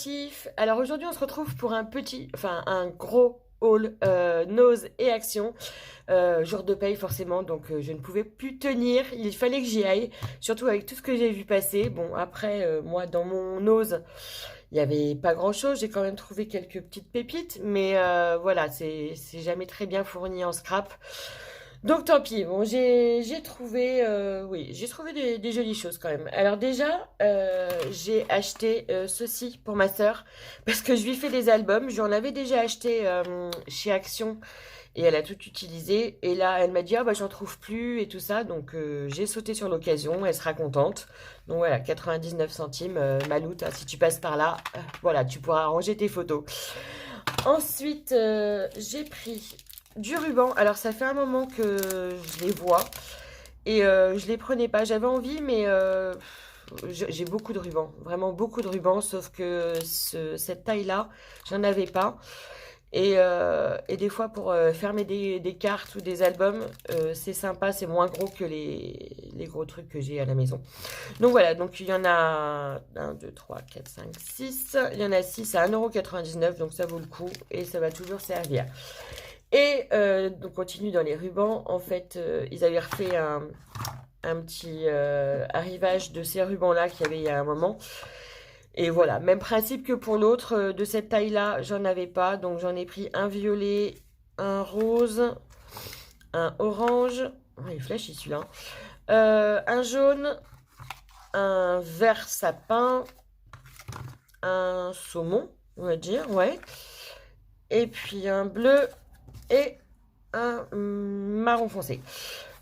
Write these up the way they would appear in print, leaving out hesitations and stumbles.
créatif. Alors aujourd'hui on se retrouve pour un gros haul nose et action. Jour de paye forcément, donc je ne pouvais plus tenir, il fallait que j'y aille, surtout avec tout ce que j'ai vu passer. Bon après, moi dans mon nose, il n'y avait pas grand-chose, j'ai quand même trouvé quelques petites pépites, mais voilà, c'est jamais très bien fourni en scrap. Donc tant pis, bon j'ai trouvé oui j'ai trouvé des jolies choses quand même. Alors déjà j'ai acheté ceci pour ma sœur parce que je lui fais des albums. Je lui en avais déjà acheté chez Action et elle a tout utilisé. Et là elle m'a dit ah bah j'en trouve plus et tout ça, donc j'ai sauté sur l'occasion. Elle sera contente. Donc voilà, 99 centimes Maloute, hein, si tu passes par là, voilà, tu pourras ranger tes photos. Ensuite j'ai pris du ruban. Alors ça fait un moment que je les vois et je les prenais pas. J'avais envie, mais j'ai beaucoup de rubans, vraiment beaucoup de rubans, sauf que cette taille-là, j'en avais pas. Et des fois pour fermer des cartes ou des albums, c'est sympa, c'est moins gros que les gros trucs que j'ai à la maison. Donc voilà, donc il y en a 1, 2, 3, 4, 5, 6. Il y en a 6 à 1,99 €, donc ça vaut le coup et ça va toujours servir. Et on continue dans les rubans. En fait, ils avaient refait un petit arrivage de ces rubans-là qu'il y avait il y a un moment. Et voilà, même principe que pour l'autre, de cette taille-là, j'en avais pas. Donc j'en ai pris un violet, un rose, un orange. Oh, il flashy celui-là. Un jaune, un vert sapin, un saumon, on va dire, ouais. Et puis un bleu et un marron foncé.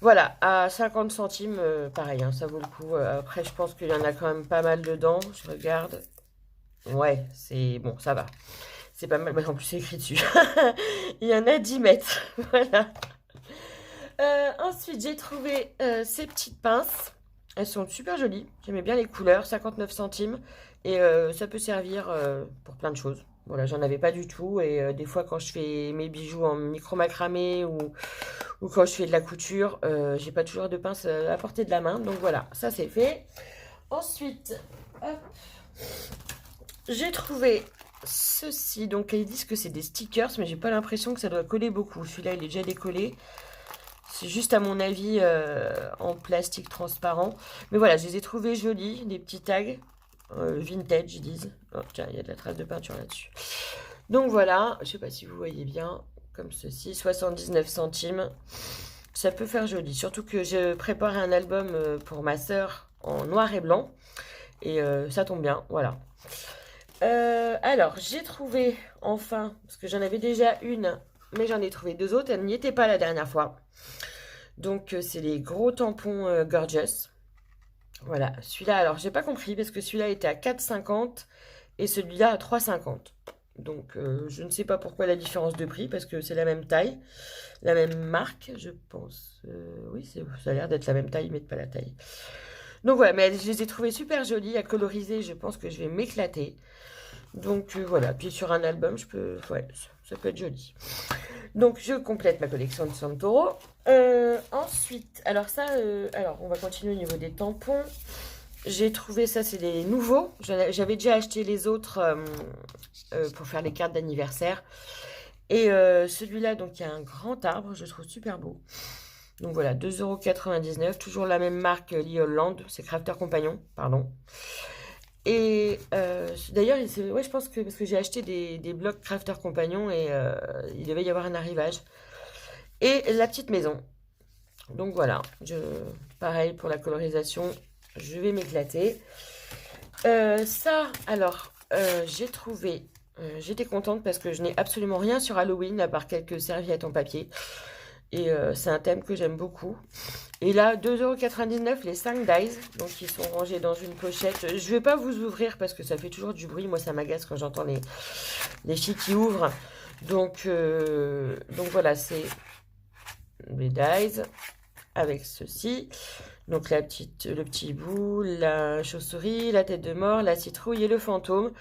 Voilà, à 50 centimes, pareil, hein, ça vaut le coup. Après, je pense qu'il y en a quand même pas mal dedans. Je regarde. Ouais, c'est bon, ça va. C'est pas mal, mais en plus c'est écrit dessus. Il y en a 10 mètres. Voilà. Ensuite, j'ai trouvé ces petites pinces. Elles sont super jolies. J'aimais bien les couleurs, 59 centimes. Et ça peut servir pour plein de choses. Voilà, j'en avais pas du tout. Et des fois, quand je fais mes bijoux en micro macramé ou quand je fais de la couture, j'ai pas toujours de pince à portée de la main. Donc voilà, ça c'est fait. Ensuite, hop, j'ai trouvé ceci. Donc ils disent que c'est des stickers, mais j'ai pas l'impression que ça doit coller beaucoup. Celui-là, il est déjà décollé. C'est juste à mon avis en plastique transparent. Mais voilà, je les ai trouvés jolis, des petits tags vintage, ils disent. Oh tiens, il y a de la trace de peinture là-dessus. Donc voilà, je sais pas si vous voyez bien, comme ceci, 79 centimes. Ça peut faire joli, surtout que je prépare un album pour ma sœur en noir et blanc. Et ça tombe bien, voilà. Alors, j'ai trouvé enfin, parce que j'en avais déjà une, mais j'en ai trouvé deux autres, elles n'y étaient pas la dernière fois. Donc, c'est les gros tampons Gorgeous. Voilà, celui-là, alors j'ai pas compris, parce que celui-là était à 4,50 et celui-là à 3,50. Donc, je ne sais pas pourquoi la différence de prix, parce que c'est la même taille, la même marque, je pense. Oui, ça a l'air d'être la même taille, mais pas la taille. Donc voilà, mais je les ai trouvées super jolies, à coloriser, je pense que je vais m'éclater. Donc voilà, puis sur un album, ouais, ça peut être joli. Donc je complète ma collection de Santoro. Ensuite, alors ça, alors on va continuer au niveau des tampons. J'ai trouvé ça, c'est des nouveaux. J'avais déjà acheté les autres pour faire les cartes d'anniversaire. Et celui-là, donc il y a un grand arbre, je trouve super beau. Donc voilà, 2,99 €, toujours la même marque Lee Holland, c'est Crafter Compagnon, pardon. Et d'ailleurs, ouais, je pense que parce que j'ai acheté des blocs Crafter Compagnon et il devait y avoir un arrivage. Et la petite maison. Donc voilà, pareil pour la colorisation, je vais m'éclater. Ça, alors, j'ai trouvé, j'étais contente parce que je n'ai absolument rien sur Halloween à part quelques serviettes en papier. Et c'est un thème que j'aime beaucoup. Et là, 2,99 € les 5 dies. Donc, ils sont rangés dans une pochette. Je ne vais pas vous ouvrir parce que ça fait toujours du bruit. Moi, ça m'agace quand j'entends les filles qui ouvrent. Donc voilà, c'est les dies avec ceci. Donc, le petit bout, la chauve-souris, la tête de mort, la citrouille et le fantôme.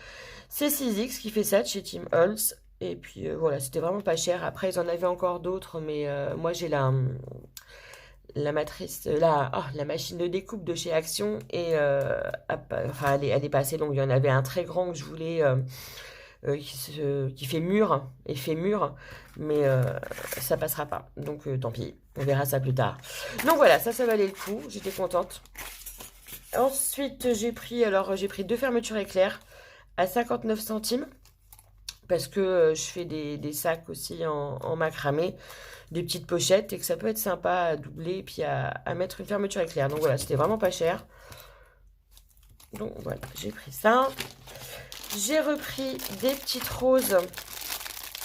C'est 6X qui fait ça de chez Tim Holtz. Et puis voilà, c'était vraiment pas cher. Après, ils en avaient encore d'autres, mais moi j'ai la matrice, la machine de découpe de chez Action et enfin elle est pas assez longue. Il y en avait un très grand que je voulais qui fait mur, effet mur, mais ça passera pas. Donc tant pis, on verra ça plus tard. Donc voilà, ça valait le coup, j'étais contente. Ensuite, j'ai pris deux fermetures éclairs à 59 centimes parce que je fais des sacs aussi en macramé, des petites pochettes et que ça peut être sympa à doubler et puis à mettre une fermeture éclair. Donc voilà, c'était vraiment pas cher. Donc voilà, j'ai pris ça. J'ai repris des petites roses.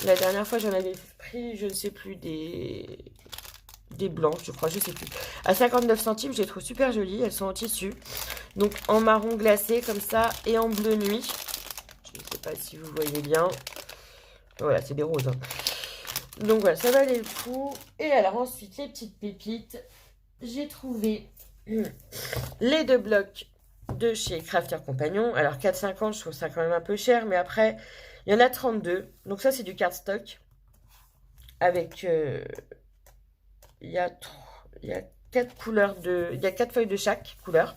La dernière fois, j'en avais pris, je ne sais plus, des blanches, je crois, je sais plus. À 59 centimes, je les trouve super jolies. Elles sont en tissu. Donc en marron glacé comme ça et en bleu nuit. Je ne sais pas si vous voyez bien. Voilà, c'est des roses. Donc voilà, ça valait le coup. Et alors ensuite, les petites pépites. J'ai trouvé les deux blocs de chez Crafter Compagnon. Alors 4,50, je trouve ça quand même un peu cher. Mais après, il y en a 32. Donc ça, c'est du cardstock. Avec... il y a 4 couleurs il y a 4 feuilles de chaque couleur.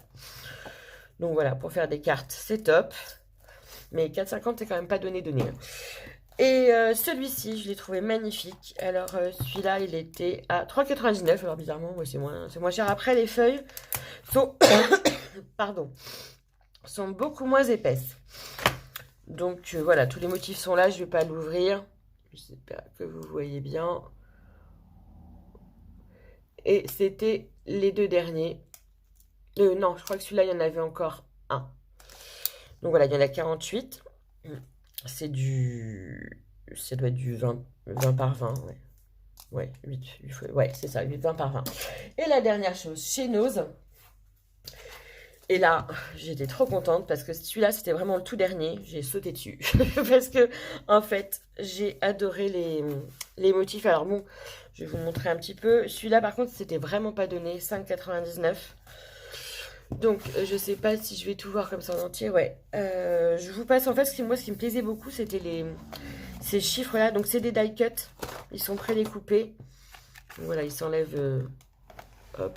Donc voilà, pour faire des cartes, c'est top. Mais 4,50, c'est quand même pas donné. Et celui-ci, je l'ai trouvé magnifique. Alors celui-là, il était à 3,99. Alors bizarrement, ouais, c'est moins cher. Après, les feuilles sont, pardon, sont beaucoup moins épaisses. Donc voilà, tous les motifs sont là. Je vais pas l'ouvrir. J'espère que vous voyez bien. Et c'était les deux derniers. Non, je crois que celui-là, il y en avait encore un. Donc voilà, il y en a 48. C'est du... Ça doit être du 20 par 20, ouais. Ouais, 8, ouais, c'est ça, 20 par 20. Et la dernière chose, chez Nose. Et là, j'étais trop contente parce que celui-là, c'était vraiment le tout dernier. J'ai sauté dessus. Parce que, en fait, j'ai adoré les motifs. Alors bon, je vais vous montrer un petit peu. Celui-là, par contre, c'était vraiment pas donné. 5,99. Donc, je sais pas si je vais tout voir comme ça en entier. Ouais. Je vous passe, en fait, moi, ce qui me plaisait beaucoup, c'était ces chiffres-là. Donc, c'est des die cut. Ils sont pré-découpés. Voilà, ils s'enlèvent. Hop.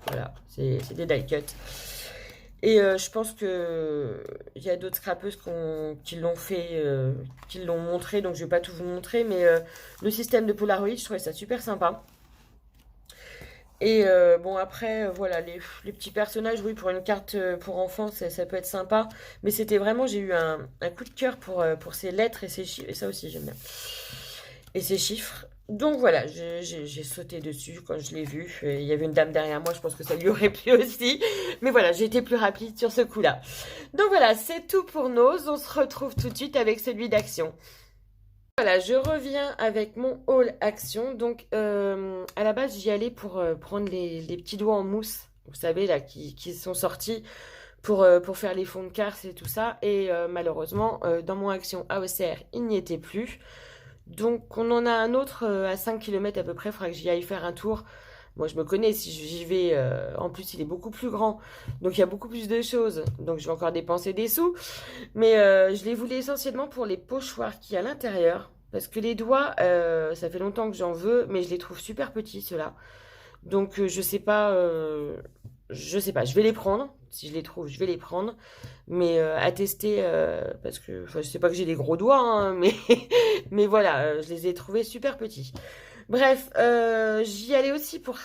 Voilà, c'est des die cut. Et je pense que il y a d'autres scrapeuses qui l'ont fait, qui l'ont montré, donc je vais pas tout vous montrer, mais le système de Polaroid, je trouvais ça super sympa. Et bon après, voilà, les petits personnages, oui, pour une carte pour enfants, ça peut être sympa, mais c'était vraiment, j'ai eu un coup de cœur pour ces lettres et ces chiffres, et ça aussi j'aime bien. Et ces chiffres. Donc voilà, j'ai sauté dessus quand je l'ai vu. Il y avait une dame derrière moi, je pense que ça lui aurait plu aussi. Mais voilà, j'ai été plus rapide sur ce coup-là. Donc voilà, c'est tout pour Nose. On se retrouve tout de suite avec celui d'Action. Voilà, je reviens avec mon haul Action. Donc à la base, j'y allais pour prendre les petits doigts en mousse. Vous savez, là, qui sont sortis pour faire les fonds de carte et tout ça. Et malheureusement, dans mon Action AOCR, il n'y était plus. Donc on en a un autre à 5 km à peu près, il faudra que j'y aille faire un tour. Moi je me connais, si j'y vais, en plus il est beaucoup plus grand, donc il y a beaucoup plus de choses, donc je vais encore dépenser des sous. Mais je les voulais essentiellement pour les pochoirs qu'il y a à l'intérieur, parce que les doigts, ça fait longtemps que j'en veux, mais je les trouve super petits ceux-là. Donc je sais pas, je vais les prendre. Si je les trouve, je vais les prendre. Mais à tester, parce que je sais pas que j'ai des gros doigts, hein, mais voilà, je les ai trouvés super petits. Bref, j'y allais aussi pour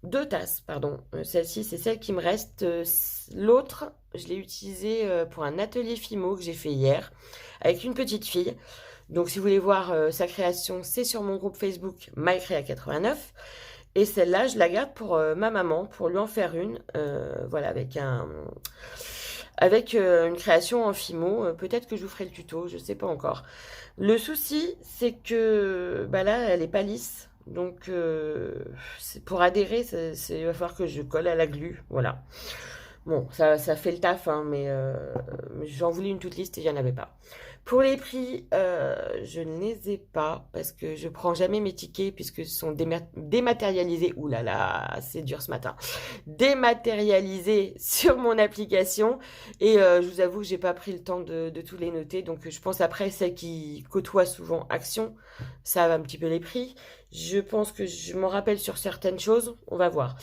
deux tasses, pardon. Celle-ci, c'est celle qui me reste. L'autre, je l'ai utilisée pour un atelier Fimo que j'ai fait hier avec une petite fille. Donc si vous voulez voir sa création, c'est sur mon groupe Facebook MyCrea89. Et celle-là, je la garde pour ma maman, pour lui en faire une, voilà, avec une création en Fimo. Peut-être que je vous ferai le tuto, je sais pas encore. Le souci, c'est que bah là, elle est pas lisse. Donc, pour adhérer, il va falloir que je colle à la glu, voilà. Bon, ça fait le taf, hein, mais j'en voulais une toute lisse et il n'y en avait pas. Pour les prix, je ne les ai pas parce que je prends jamais mes tickets puisque ce sont dématérialisés. Ouh là là, c'est dur ce matin. Dématérialisés sur mon application et je vous avoue que j'ai pas pris le temps de tous les noter. Donc je pense après celles qui côtoient souvent Action, ça va un petit peu les prix. Je pense que je m'en rappelle sur certaines choses. On va voir.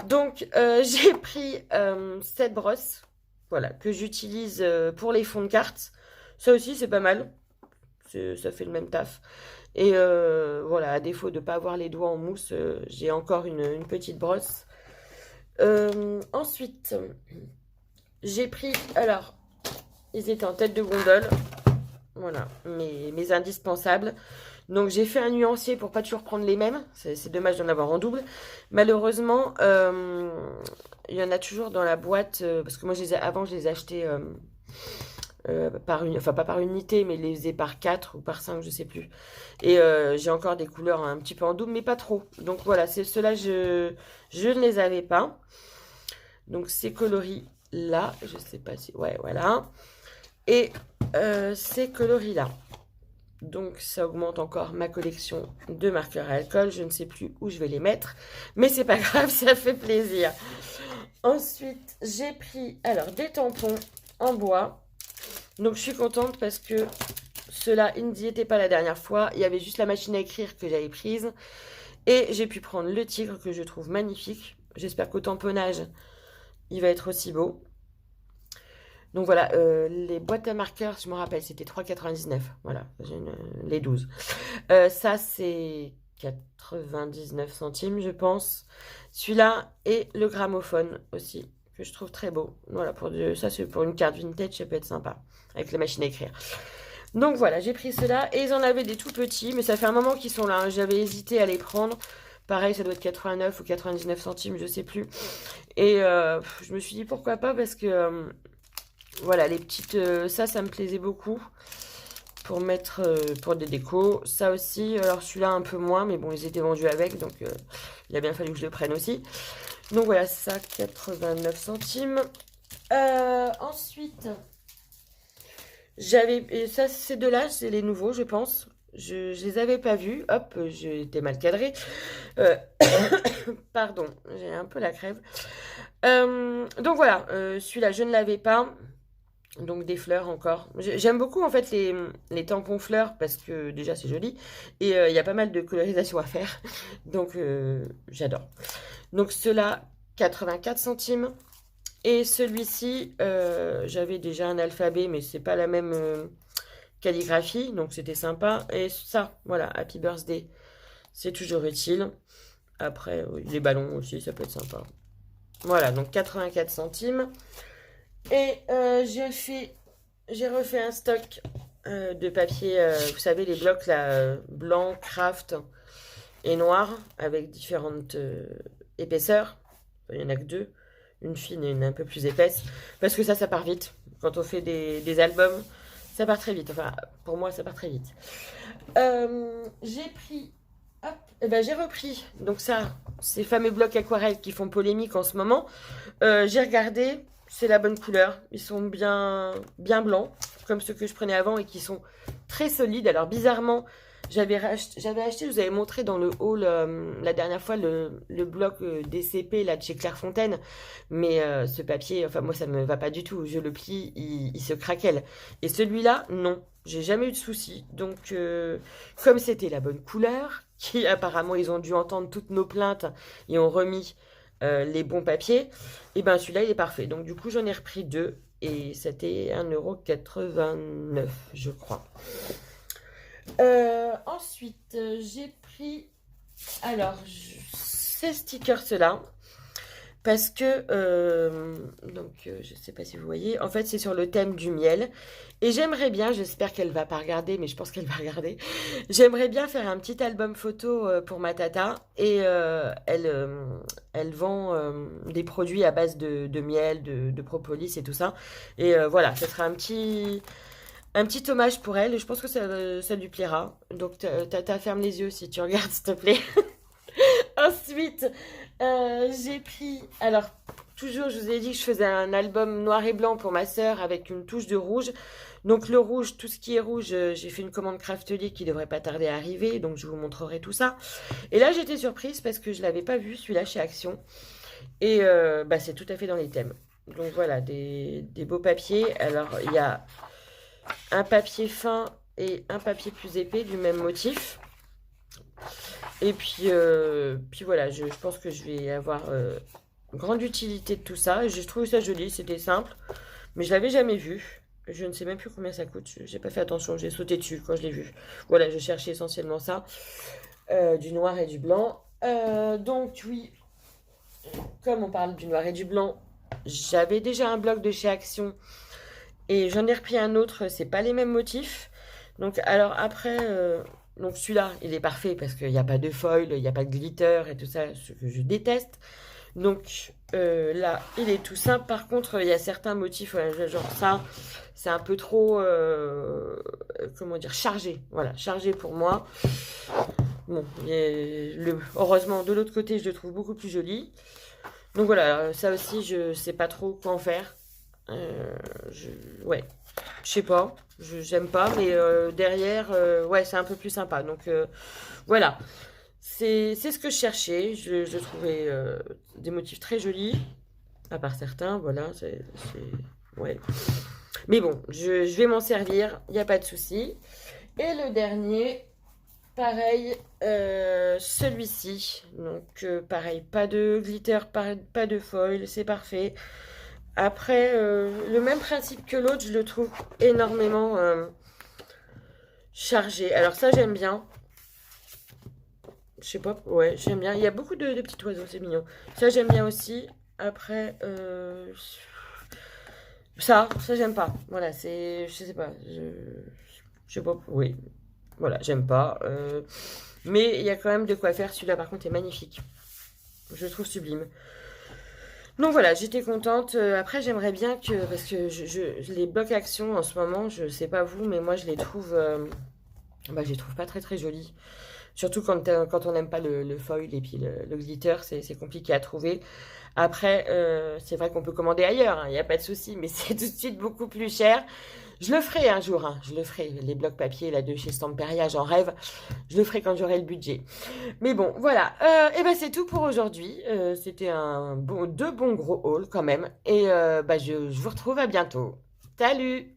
Donc j'ai pris cette brosse, voilà, que j'utilise pour les fonds de cartes. Ça aussi, c'est pas mal. Ça fait le même taf. Et voilà, à défaut de ne pas avoir les doigts en mousse, j'ai encore une petite brosse. Ensuite, j'ai pris... Alors, ils étaient en tête de gondole. Voilà, mes indispensables. Donc, j'ai fait un nuancier pour pas toujours prendre les mêmes. C'est dommage d'en avoir en double. Malheureusement, il y en a toujours dans la boîte. Parce que moi, avant, je les achetais... enfin pas par unité, mais les faisais par 4 ou par 5, je sais plus. Et j'ai encore des couleurs un petit peu en double, mais pas trop. Donc voilà, ceux-là, je ne les avais pas. Donc ces coloris-là, je sais pas si... Ouais, voilà. Et ces coloris-là. Donc ça augmente encore ma collection de marqueurs à alcool. Je ne sais plus où je vais les mettre, mais c'est pas grave, ça fait plaisir. Ensuite, j'ai pris alors des tampons en bois. Donc je suis contente parce que ceux-là, ils n'y étaient pas la dernière fois. Il y avait juste la machine à écrire que j'avais prise. Et j'ai pu prendre le tigre que je trouve magnifique. J'espère qu'au tamponnage, il va être aussi beau. Donc voilà, les boîtes à marqueurs, je me rappelle, c'était 3,99. Voilà, les 12. Ça, c'est 99 centimes, je pense. Celui-là et le gramophone aussi, que je trouve très beau. Voilà, ça c'est pour une carte vintage, ça peut être sympa, avec la machine à écrire. Donc voilà, j'ai pris ceux-là, et ils en avaient des tout petits, mais ça fait un moment qu'ils sont là, hein. J'avais hésité à les prendre. Pareil, ça doit être 89 ou 99 centimes, je sais plus. Et je me suis dit pourquoi pas, parce que voilà, les petites... ça me plaisait beaucoup pour mettre pour des décos. Ça aussi, alors celui-là un peu moins, mais bon, ils étaient vendus avec, donc il a bien fallu que je le prenne aussi. Donc voilà, ça, 89 centimes. Ensuite, et ça, ces deux-là, c'est les nouveaux, je pense. Je les avais pas vus. Hop, j'étais mal cadrée. Pardon, j'ai un peu la crève. Donc voilà, celui-là, je ne l'avais pas. Donc des fleurs encore. J'aime beaucoup en fait les tampons fleurs parce que déjà c'est joli. Et il y a pas mal de colorisation à faire. Donc j'adore. Donc ceux-là, 84 centimes. Et celui-ci, j'avais déjà un alphabet, mais c'est pas la même calligraphie, donc c'était sympa. Et ça, voilà, Happy Birthday, c'est toujours utile. Après, les ballons aussi, ça peut être sympa. Voilà, donc 84 centimes. Et j'ai refait un stock de papier, vous savez, les blocs là, blanc, craft et noir, avec différentes épaisseurs. Il n'y en a que deux. Une fine et une un peu plus épaisse, parce que ça part vite. Quand on fait des albums, ça part très vite. Enfin, pour moi, ça part très vite. J'ai pris... Hop, et ben j'ai repris. Donc ça, ces fameux blocs aquarelles qui font polémique en ce moment. J'ai regardé, c'est la bonne couleur. Ils sont bien blancs, comme ceux que je prenais avant et qui sont très solides. Alors bizarrement, j'avais acheté, je vous avais montré dans le haul la dernière fois le bloc DCP là de chez Clairefontaine, mais ce papier, enfin moi ça me va pas du tout, je le plie, il se craquelle. Et celui-là, non, j'ai jamais eu de souci. Donc comme c'était la bonne couleur, qui apparemment ils ont dû entendre toutes nos plaintes et ont remis les bons papiers, et ben celui-là il est parfait. Donc du coup j'en ai repris deux et c'était 1,89 €, je crois. Ensuite, j'ai pris alors ces stickers-là parce que je sais pas si vous voyez, en fait c'est sur le thème du miel et j'aimerais bien, j'espère qu'elle va pas regarder, mais je pense qu'elle va regarder. J'aimerais bien faire un petit album photo pour ma tata et elle vend des produits à base de miel, de propolis et tout ça. Et voilà, ça sera un petit hommage pour elle, et je pense que ça lui plaira. Donc, Tata, ferme les yeux si tu regardes, s'il te plaît. Ensuite, j'ai pris... Alors, toujours, je vous ai dit que je faisais un album noir et blanc pour ma sœur avec une touche de rouge. Donc le rouge, tout ce qui est rouge, j'ai fait une commande Craftly qui devrait pas tarder à arriver, donc je vous montrerai tout ça. Et là j'étais surprise parce que je l'avais pas vu celui-là chez Action. Et bah, c'est tout à fait dans les thèmes. Donc voilà, des beaux papiers. Alors il y a un papier fin et un papier plus épais du même motif. Et puis voilà, je pense que je vais avoir grande utilité de tout ça. Je trouve ça joli, c'était simple, mais je l'avais jamais vu. Je ne sais même plus combien ça coûte. J'ai pas fait attention, j'ai sauté dessus quand je l'ai vu. Voilà, je cherchais essentiellement ça, du noir et du blanc. Donc oui, comme on parle du noir et du blanc, j'avais déjà un bloc de chez Action et j'en ai repris un autre. C'est pas les mêmes motifs. Donc alors après, donc celui-là, il est parfait parce qu'il n'y a pas de foil, il n'y a pas de glitter et tout ça, ce que je déteste. Donc là, il est tout simple. Par contre, il y a certains motifs, genre ça, c'est un peu trop, comment dire, chargé. Voilà, chargé pour moi. Bon, heureusement, de l'autre côté, je le trouve beaucoup plus joli. Donc voilà, ça aussi, je sais pas trop quoi en faire. Euh, je, ouais, je sais pas, j'aime pas, mais derrière, ouais, c'est un peu plus sympa. Donc voilà, c'est ce que je cherchais. Je trouvais des motifs très jolis, à part certains, voilà, ouais. Mais bon, je vais m'en servir, il n'y a pas de souci. Et le dernier, pareil, celui-ci. Donc pareil, pas de glitter, pas de foil, c'est parfait. Après, le même principe que l'autre, je le trouve énormément chargé. Alors ça, j'aime bien. Je sais pas, ouais, j'aime bien. Il y a beaucoup de petits oiseaux, c'est mignon. Ça, j'aime bien aussi. Après, ça, j'aime pas. Voilà, je sais pas. Je sais pas, oui. Voilà, j'aime pas. Mais il y a quand même de quoi faire. Celui-là, par contre, est magnifique. Je le trouve sublime. Donc voilà, j'étais contente. Après, j'aimerais bien que, parce que les blocs Action en ce moment, je sais pas vous, mais moi je les trouve, bah, je les trouve pas très très jolis. Surtout quand on n'aime pas le foil et puis le glitter, c'est compliqué à trouver. Après, c'est vrai qu'on peut commander ailleurs, il n'y a pas de souci, mais c'est tout de suite beaucoup plus cher. Je le ferai un jour, hein, je le ferai. Les blocs papier là de chez Stamperia, j'en rêve. Je le ferai quand j'aurai le budget. Mais bon, voilà. Et ben c'est tout pour aujourd'hui. C'était deux bons gros hauls quand même. Et bah je vous retrouve à bientôt. Salut!